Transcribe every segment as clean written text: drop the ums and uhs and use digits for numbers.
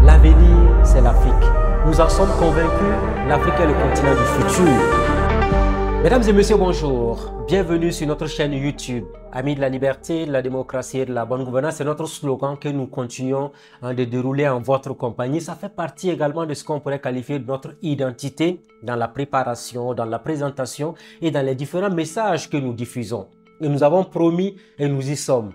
L'avenir, c'est l'Afrique. Nous en sommes convaincus, l'Afrique est le continent du futur. Mesdames et messieurs, bonjour. Bienvenue sur notre chaîne YouTube. Amis de la liberté, de la démocratie et de la bonne gouvernance, c'est notre slogan que nous continuons de dérouler en votre compagnie. Ça fait partie également de ce qu'on pourrait qualifier de notre identité dans la préparation, dans la présentation et dans les différents messages que nous diffusons. Et nous avons promis et nous y sommes.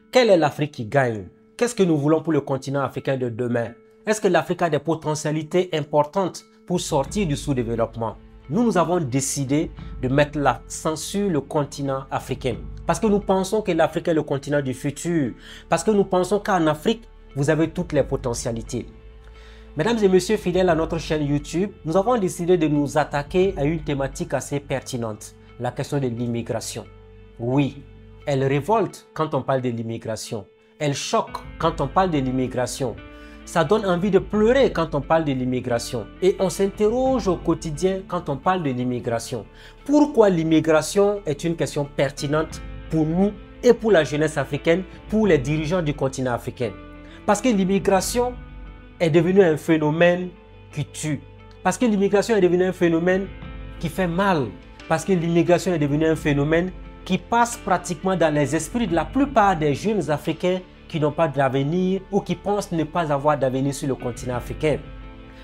Quelle est l'Afrique qui gagne? Qu'est-ce que nous voulons pour le continent africain de demain? Est-ce que l'Afrique a des potentialités importantes pour sortir du sous-développement? Nous avons décidé de mettre l'accent sur le continent africain. Parce que nous pensons que l'Afrique est le continent du futur. Parce que nous pensons qu'en Afrique, vous avez toutes les potentialités. Mesdames et messieurs fidèles à notre chaîne YouTube, nous avons décidé de nous attaquer à une thématique assez pertinente. La question de l'immigration. Oui, elle révolte quand on parle de l'immigration. Elle choque quand on parle de l'immigration. Ça donne envie de pleurer quand on parle de l'immigration. Et on s'interroge au quotidien quand on parle de l'immigration. Pourquoi l'immigration est une question pertinente pour nous et pour la jeunesse africaine, pour les dirigeants du continent africain? Parce que l'immigration est devenue un phénomène qui tue. Parce que l'immigration est devenue un phénomène qui fait mal. Parce que l'immigration est devenue un phénomène qui passe pratiquement dans les esprits de la plupart des jeunes Africains qui n'ont pas d'avenir ou qui pensent ne pas avoir d'avenir sur le continent africain.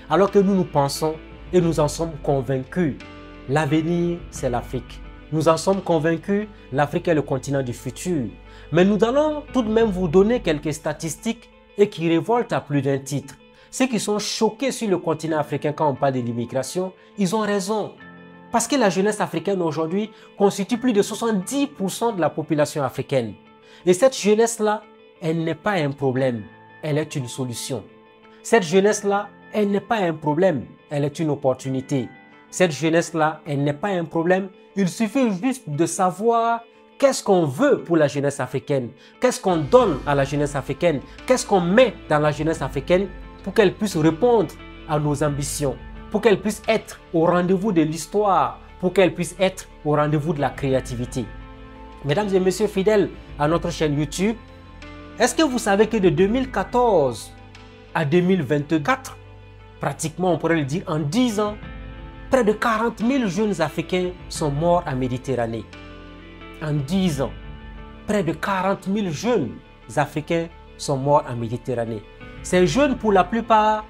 Alors que nous pensons et nous en sommes convaincus, l'avenir c'est l'Afrique. Nous en sommes convaincus, l'Afrique est le continent du futur. Mais nous allons tout de même vous donner quelques statistiques et qui révoltent à plus d'un titre. Ceux qui sont choqués sur le continent africain quand on parle de l'immigration, ils ont raison. Parce que la jeunesse africaine aujourd'hui constitue plus de 70% de la population africaine. Et cette jeunesse-là, elle n'est pas un problème, elle est une solution. Cette jeunesse-là, elle n'est pas un problème, elle est une opportunité. Cette jeunesse-là, elle n'est pas un problème, il suffit juste de savoir qu'est-ce qu'on veut pour la jeunesse africaine, qu'est-ce qu'on donne à la jeunesse africaine, qu'est-ce qu'on met dans la jeunesse africaine pour qu'elle puisse répondre à nos ambitions, pour qu'elle puisse être au rendez-vous de l'histoire, pour qu'elle puisse être au rendez-vous de la créativité. Mesdames et messieurs fidèles à notre chaîne YouTube, est-ce que vous savez que de 2014 à 2024, pratiquement on pourrait le dire en 10 ans, près de 40 000 jeunes Africains sont morts en Méditerranée. En 10 ans, près de 40 000 jeunes Africains sont morts en Méditerranée. Ces jeunes, pour la plupart,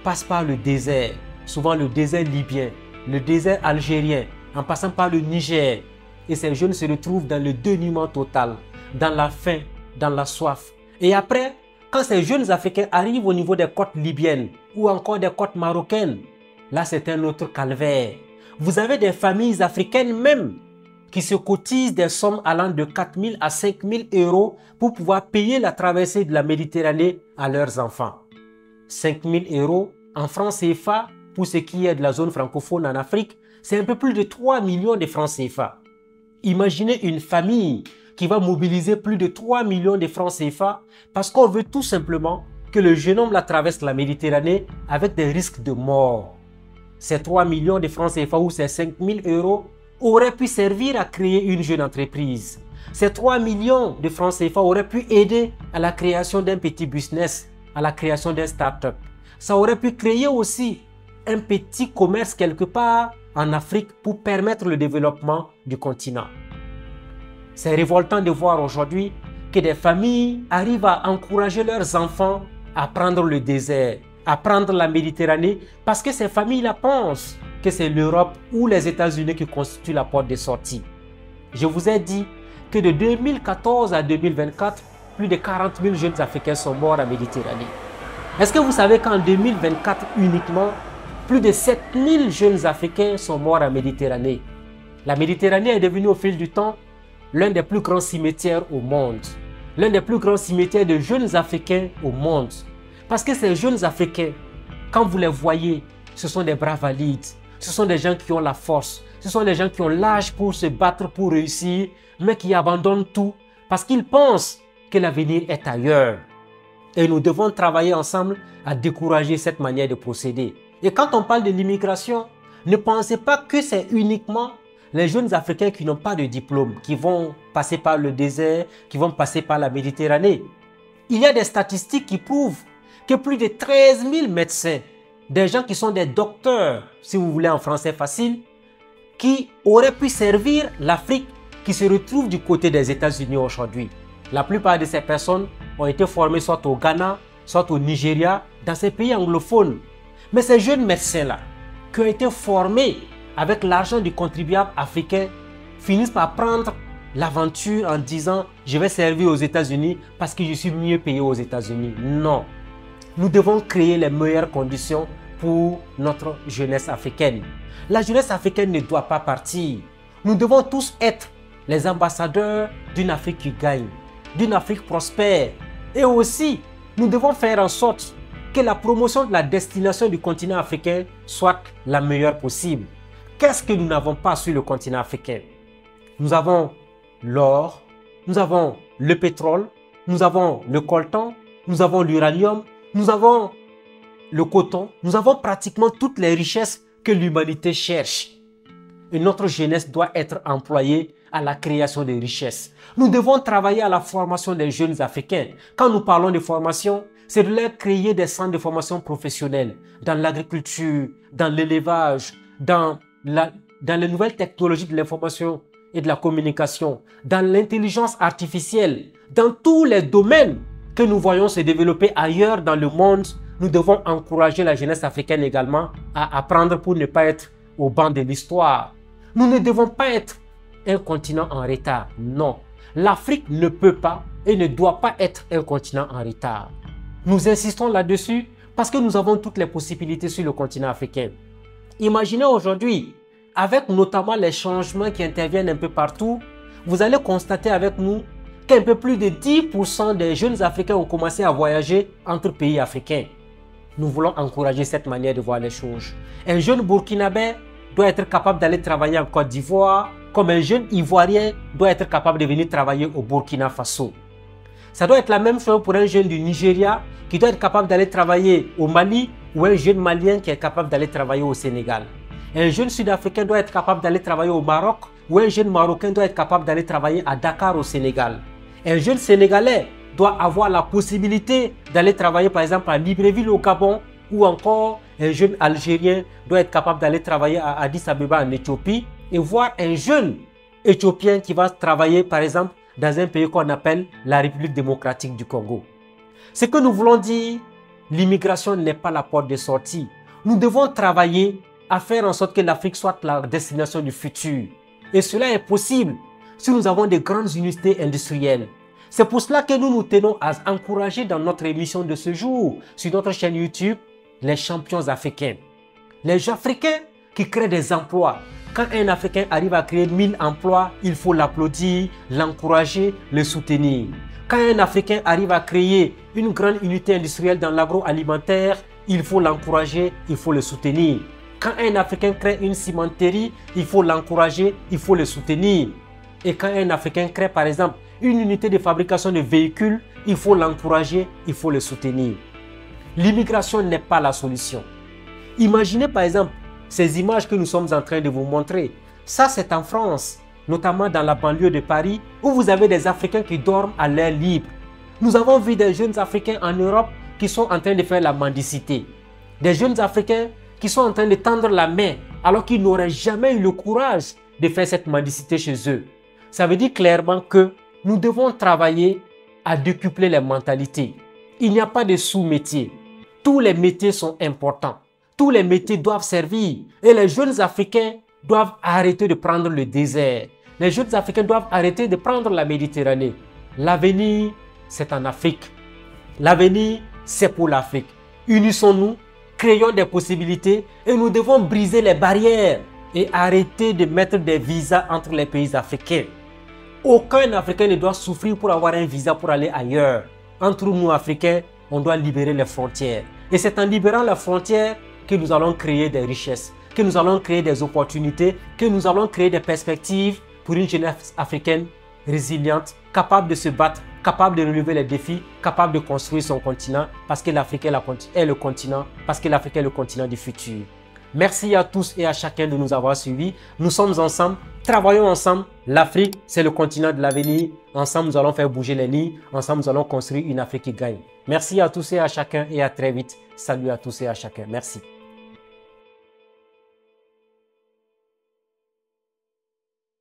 passent par le désert, souvent le désert libyen, le désert algérien, en passant par le Niger. Et ces jeunes se retrouvent dans le dénuement total, dans la faim, dans la soif. Et après, quand ces jeunes Africains arrivent au niveau des côtes libyennes ou encore des côtes marocaines, là c'est un autre calvaire. Vous avez des familles africaines même qui se cotisent des sommes allant de 4 000 à 5 000 euros pour pouvoir payer la traversée de la Méditerranée à leurs enfants. 5 000 euros en francs CFA pour ce qui est de la zone francophone en Afrique, c'est un peu plus de 3 millions de francs CFA. Imaginez une famille qui va mobiliser plus de 3 millions de francs CFA parce qu'on veut tout simplement que le jeune homme la traverse la Méditerranée avec des risques de mort. Ces 3 millions de francs CFA ou ces 5 000 euros auraient pu servir à créer une jeune entreprise. Ces 3 millions de francs CFA auraient pu aider à la création d'un petit business, à la création d'un start-up. Ça aurait pu créer aussi un petit commerce quelque part en Afrique pour permettre le développement du continent. C'est révoltant de voir aujourd'hui que des familles arrivent à encourager leurs enfants à prendre le désert, à prendre la Méditerranée, parce que ces familles-là pensent que c'est l'Europe ou les États-Unis qui constituent la porte de sortie. Je vous ai dit que de 2014 à 2024, plus de 40 000 jeunes Africains sont morts en Méditerranée. Est-ce que vous savez qu'en 2024 uniquement, plus de 7 000 jeunes Africains sont morts en Méditerranée? La Méditerranée est devenue au fil du temps l'un des plus grands cimetières au monde. L'un des plus grands cimetières de jeunes Africains au monde. Parce que ces jeunes Africains, quand vous les voyez, ce sont des bras valides. Ce sont des gens qui ont la force. Ce sont des gens qui ont l'âge pour se battre, pour réussir, mais qui abandonnent tout parce qu'ils pensent que l'avenir est ailleurs. Et nous devons travailler ensemble à décourager cette manière de procéder. Et quand on parle de l'immigration, ne pensez pas que c'est uniquement les jeunes Africains qui n'ont pas de diplôme, qui vont passer par le désert, qui vont passer par la Méditerranée. Il y a des statistiques qui prouvent que plus de 13 000 médecins, des gens qui sont des docteurs, si vous voulez en français facile, qui auraient pu servir l'Afrique qui se retrouve du côté des États-Unis aujourd'hui. La plupart de ces personnes ont été formées soit au Ghana, soit au Nigeria, dans ces pays anglophones. Mais ces jeunes médecins-là, qui ont été formés avec l'argent du contribuable africain, finissent par prendre l'aventure en disant « je vais servir aux États-Unis parce que je suis mieux payé aux États-Unis ». Non, nous devons créer les meilleures conditions pour notre jeunesse africaine. La jeunesse africaine ne doit pas partir. Nous devons tous être les ambassadeurs d'une Afrique qui gagne, d'une Afrique prospère. Et aussi, nous devons faire en sorte que la promotion de la destination du continent africain soit la meilleure possible. Qu'est-ce que nous n'avons pas sur le continent africain? Nous avons l'or, nous avons le pétrole, nous avons le coltan, nous avons l'uranium, nous avons le coton, nous avons pratiquement toutes les richesses que l'humanité cherche. Et notre jeunesse doit être employée à la création de richesses. Nous devons travailler à la formation des jeunes Africains. Quand nous parlons de formation, c'est de leur créer des centres de formation professionnelle dans l'agriculture, dans l'élevage, dans les nouvelles technologies de l'information et de la communication, dans l'intelligence artificielle, dans tous les domaines que nous voyons se développer ailleurs dans le monde. Nous devons encourager la jeunesse africaine également à apprendre pour ne pas être au banc de l'histoire. Nous ne devons pas être un continent en retard. Non, l'Afrique ne peut pas et ne doit pas être un continent en retard. Nous insistons là-dessus parce que nous avons toutes les possibilités sur le continent africain. Imaginez aujourd'hui, avec notamment les changements qui interviennent un peu partout, vous allez constater avec nous qu'un peu plus de 10% des jeunes Africains ont commencé à voyager entre pays africains. Nous voulons encourager cette manière de voir les choses. Un jeune Burkinabé doit être capable d'aller travailler en Côte d'Ivoire, comme un jeune Ivoirien doit être capable de venir travailler au Burkina Faso. Ça doit être la même chose pour un jeune du Nigeria qui doit être capable d'aller travailler au Mali ou un jeune Malien qui est capable d'aller travailler au Sénégal. Un jeune Sud-Africain doit être capable d'aller travailler au Maroc ou un jeune Marocain doit être capable d'aller travailler à Dakar au Sénégal. Un jeune Sénégalais doit avoir la possibilité d'aller travailler par exemple à Libreville au Gabon ou encore un jeune Algérien doit être capable d'aller travailler à Addis Abeba en Éthiopie et voir un jeune Éthiopien qui va travailler par exemple dans un pays qu'on appelle la République démocratique du Congo. Ce que nous voulons dire, l'immigration n'est pas la porte de sortie. Nous devons travailler à faire en sorte que l'Afrique soit la destination du futur. Et cela est possible si nous avons de grandes unités industrielles. C'est pour cela que nous nous tenons à encourager dans notre émission de ce jour, sur notre chaîne YouTube, les champions africains. Les Africains qui créent des emplois. Quand un Africain arrive à créer 1000 emplois, il faut l'applaudir, l'encourager, le soutenir. Quand un Africain arrive à créer une grande unité industrielle dans l'agroalimentaire, il faut l'encourager, il faut le soutenir. Quand un Africain crée une cimenterie, il faut l'encourager, il faut le soutenir. Et quand un Africain crée par exemple une unité de fabrication de véhicules, il faut l'encourager, il faut le soutenir. L'immigration n'est pas la solution. Imaginez par exemple ces images que nous sommes en train de vous montrer. Ça c'est en France, notamment dans la banlieue de Paris, où vous avez des Africains qui dorment à l'air libre. Nous avons vu des jeunes Africains en Europe qui sont en train de faire la mendicité. Des jeunes Africains qui sont en train de tendre la main alors qu'ils n'auraient jamais eu le courage de faire cette mendicité chez eux. Ça veut dire clairement que nous devons travailler à décupler les mentalités. Il n'y a pas de sous-métiers. Tous les métiers sont importants. Tous les métiers doivent servir. Et les jeunes Africains doivent arrêter de prendre le désert. Les jeunes Africains doivent arrêter de prendre la Méditerranée. L'avenir, c'est en Afrique. L'avenir, c'est pour l'Afrique. Unissons-nous, créons des possibilités et nous devons briser les barrières et arrêter de mettre des visas entre les pays africains. Aucun Africain ne doit souffrir pour avoir un visa pour aller ailleurs. Entre nous, Africains, on doit libérer les frontières. Et c'est en libérant les frontières que nous allons créer des richesses, que nous allons créer des opportunités, que nous allons créer des perspectives pour une jeunesse africaine résiliente, capable de se battre, capable de relever les défis, capable de construire son continent, parce que l'Afrique est le continent, parce que l'Afrique est le continent du futur. Merci à tous et à chacun de nous avoir suivis. Nous sommes ensemble, travaillons ensemble. L'Afrique, c'est le continent de l'avenir. Ensemble, nous allons faire bouger les lignes. Ensemble, nous allons construire une Afrique qui gagne. Merci à tous et à chacun et à très vite. Salut à tous et à chacun. Merci.